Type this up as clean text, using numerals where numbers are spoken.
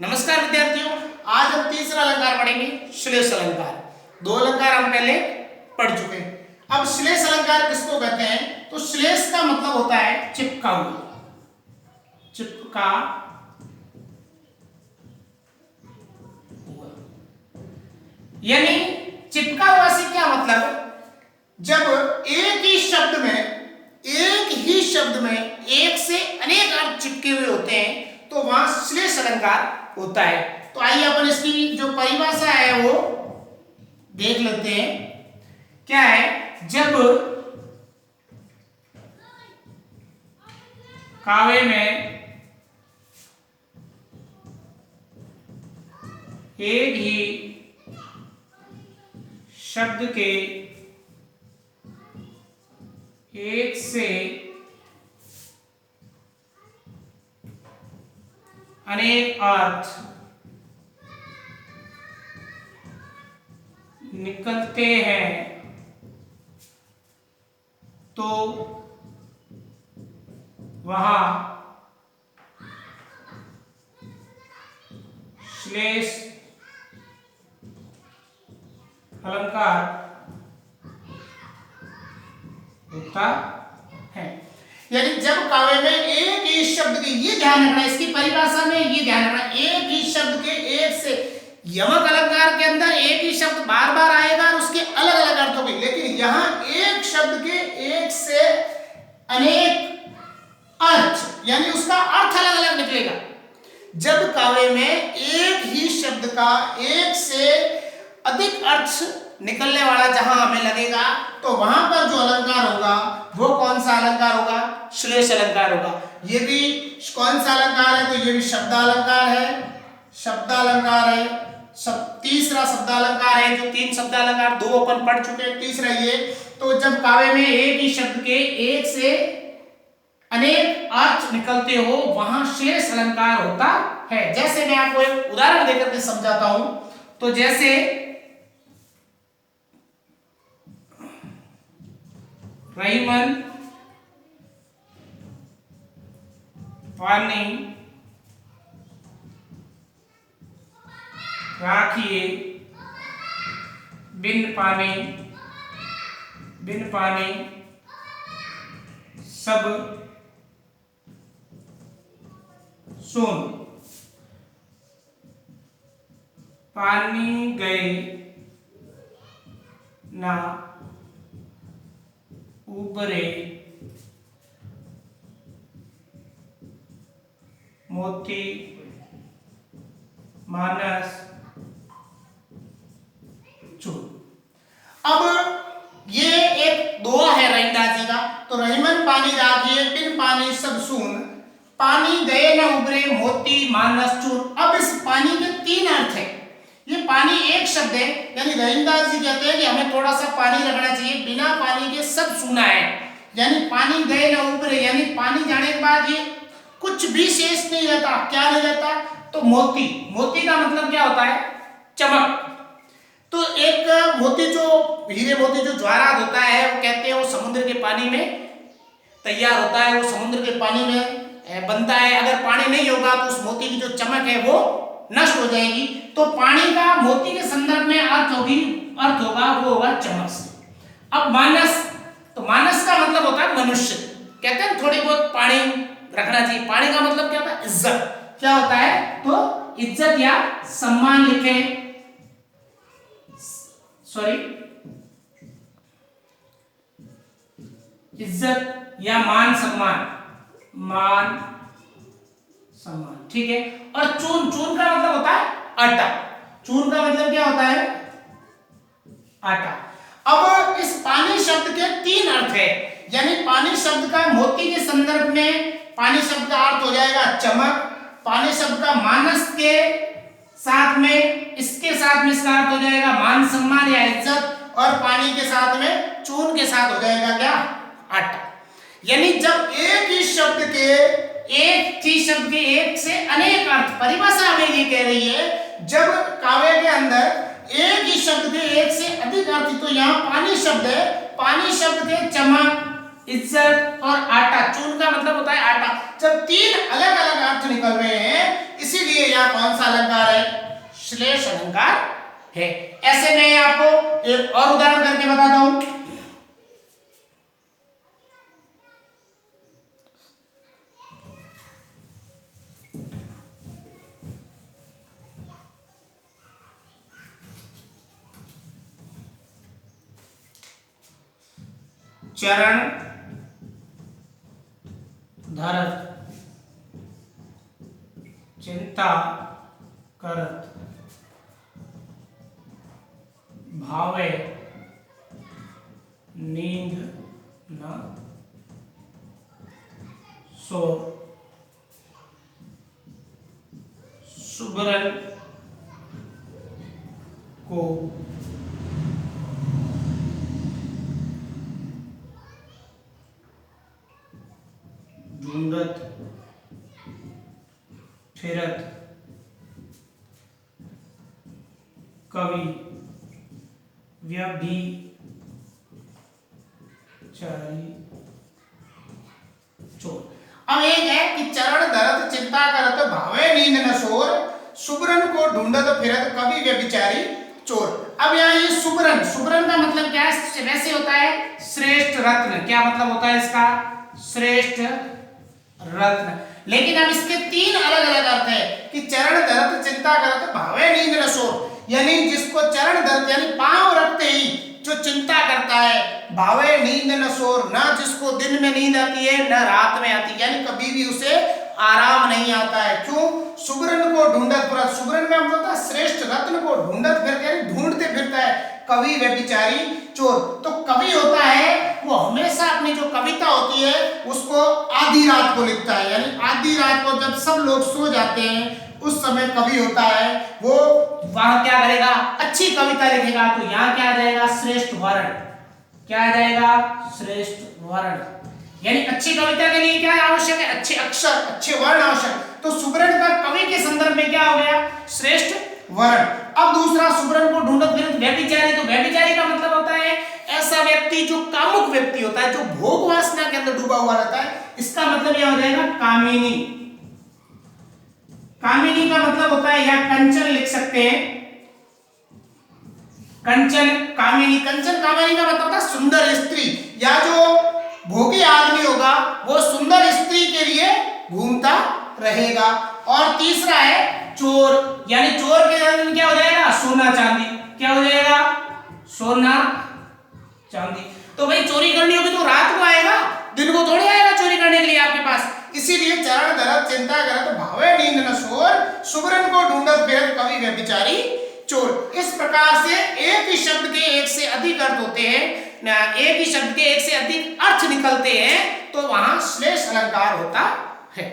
नमस्कार विद्यार्थियों, आज हम तीसरा अलंकार पढ़ेंगे, श्लेष अलंकार। दो अलंकार हम पहले पढ़ चुके हैं। अब श्लेष अलंकार किसको कहते हैं? तो श्लेष का मतलब होता है चिपका हुआ, चिपका हुआ। यानी चिपका हुआ से क्या मतलब? जब एक ही शब्द में एक से अनेक अर्थ चिपके हुए होते हैं तो वहां श्लेष अलंकार होता है। तो आइए अपन इसकी जो परिभाषा है वो देख लेते हैं। क्या है? जब काव्य में एक ही शब्द के एक से अनेक अर्थ निकलते हैं तो वहां श्लेष अलंकार होता है। यानी जब काव्य में एक ही शब्द के, ये ध्यान रखना, इसकी परिभाषा में ये ध्यान रखना, एक ही शब्द के एक से, यमक अलंकार के अंदर एक ही शब्द बार बार आएगा और उसके अलग अलग अर्थ होंगे, लेकिन यहां एक शब्द के एक से अनेक अर्थ, यानी उसका अर्थ अलग अलग निकलेगा। जब काव्य में एक ही शब्द का एक से अधिक अर्थ निकलने वाला जहां हमें लगेगा तो वहां पर जो अलंकार होगा वो कौन सा अलंकार होगा? श्लेष अलंकार होगा। ये भी कौन सा अलंकार है? तो ये भी शब्दालंकार है, शब्दालंकार है। तीसरा शब्दालंकार है, जो तीन शब्दालंकार, दो अपन पढ़ चुके हैं, तीसरा ये। तो जब काव्य में एक ही शब्द के एक से अनेक अर्थ निकलते हो वहां श्लेष अलंकार होता है। जैसे मैं आपको एक उदाहरण देकर के समझाता हूं। तो जैसे रहीमन पानी राखिए, बिन पानी सब सुन, पानी गए ना उबरे, मोती मानस चूर। अब ये एक दोहा है रहीमदास जी का। तो रहीमन पानी राखिए, बिन पानी सब सून, पानी गए न उबरे, मोती मानस चूर। अब इस पानी के तीन अर्थ है। ये पानी एक शब्द है, यानी रहीमदास जी कहते हैं कि हमें थोड़ा सा पानी रखना चाहिए, बिना पानी के सब सूना है। यानी पानी गए न उबरे, यानी पानी जाने के बाद ये कुछ भी शेष नहीं रहता। क्या नहीं रहता? तो मोती, मोती का मतलब क्या होता है? चमक। तो एक मोती, जो हीरे मोती जो ज्वारात होता है, वो कहते हैं वो समुद्र के पानी में तैयार होता है, वो समुद्र के पानी में बनता है। अगर पानी नहीं होगा तो उस मोती की जो चमक है वो नष्ट हो जाएगी। तो पानी का मोती के संदर्भ में अर्थ होगा वो होगा चमक से। अब मानस, तो मानस का मतलब होता है मनुष्य। कहते हैं थोड़ी बहुत पानी रखना चाहिए। पानी का मतलब क्या होता है? इज्जत। क्या होता है? तो इज्जत या सम्मान लिखे, इज्जत या मान सम्मान, ठीक है। और चून, चून का मतलब होता है आटा। चून का मतलब क्या होता है? आटा। अब इस पानी शब्द के तीन अर्थ है, यानी पानी शब्द का मोती के संदर्भ में पानी शब्द का अर्थ हो जाएगा चमक, पानी शब्द का मानस के साथ में, इसके साथ में इसका अर्थ हो जाएगा मान सम्मान या इज्जत, और पानी के साथ में, चून के साथ हो जाएगा क्या? आटा। यानी जब एक ही शब्द के एक से अनेक अर्थ, परिभाषा हमें ये कह रही है, जब काव्य के अंदर एक ही शब्द के एक से अधिक अर्थ, तो यहाँ पानी शब्द है, पानी शब्द के चमक, इज्जत और आटा, चून का मतलब होता है आटा, जब तीन अलग अलग अर्थ निकल रहे हैं, इसीलिए यहाँ कौन सा अलंकार है? श्लेष अलंकार है। ऐसे मैं आपको एक और उदाहरण करके बताता हूं। चरण धरत चिंता करत भावे नींद न सो सुबरन को ढूंढत फिरत कवि व्यभिचारी चोर। अब एक है कि चरण धरत चिंता करत भावे नींद न सोर सुबरन को ढूंढत फिरत कवि व्यभिचारी चोर। अब यहाँ ये सुबरन, सुबरन का मतलब क्या है? वैसे होता है श्रेष्ठ रत्न। क्या मतलब होता है इसका? श्रेष्ठ रत्न। लेकिन अब इसके तीन अलग अलग अर्थ है कि चरण धरत चिंता करत भावे नींद न सोर, यानी जिसको चरण धरत यानी पांव रखते ही जो चिंता करता है, भावे नींद न सोर, ना जिसको दिन में नींद आती है न रात में आती है, यानी कभी भी उसे आराम नहीं आता है। क्यों? सुबरन को ढूंढत फिरत, सुबरन का मतलब होता है श्रेष्ठ रत्न को ढूंढत फिरत यानी ढूंढते फिरता है, कवि व्यभिचारी चोर। तो कवि होता है वो हमेशा अपनी जो कविता होती है उसको आधी रात को लिखता है, यानी आधी रात को जब सब लोग सो जाते हैं उस समय कवि होता है वो वहां क्या करेगा? अच्छी कविता लिखेगा। तो यहाँ क्या आ जाएगा? श्रेष्ठ वर्ण। क्या आ जाएगा? श्रेष्ठ वर्ण। यानी अच्छी कविता के लिए क्या आवश्यक है? अच्छे अक्षर, अच्छे वर्ण आवश्यक। तो सुबरन का कवि के संदर्भ में क्या हो गया? श्रेष्ठ वर्ण। अब दूसरा, सुबरन को ढूंढत फिरत व्यभिचारी। तो व्यभिचारी का मतलब होता है ऐसा व्यक्ति जो कामुक व्यक्ति होता है, जो भोग वासना के अंदर डूबा हुआ रहता है। इसका मतलब यह हो जाएगा कामिनी। कामिनी का मतलब होता है, या कंचन लिख सकते हैं, कंचन कामिनी। कंचन कामिनी का मतलब होता है सुंदर स्त्री, या जो भोगी आदमी होगा वो सुंदर स्त्री के लिए घूमता रहेगा। और तीसरा है चोर, यानी चोर के अंदर क्या हो जाएगा? सोना चांदी। क्या हो जाएगा? सोना चांदी। तो भाई चोरी करनी होगी तो रात को आएगा, दिन को थोड़ी आएगा चोरी करने के लिए आपके पास। इसीलिए चरण धरत चिंता करत भावे नींद न सोर सुबरन को ढूंढत फिरत कवि व्यभिचारी चोर। इस प्रकार से एक ही शब्द के एक से अधिक अर्थ होते हैं, एक ही शब्द के एक से अधिक अर्थ निकलते हैं तो वहां श्लेष अलंकार होता है।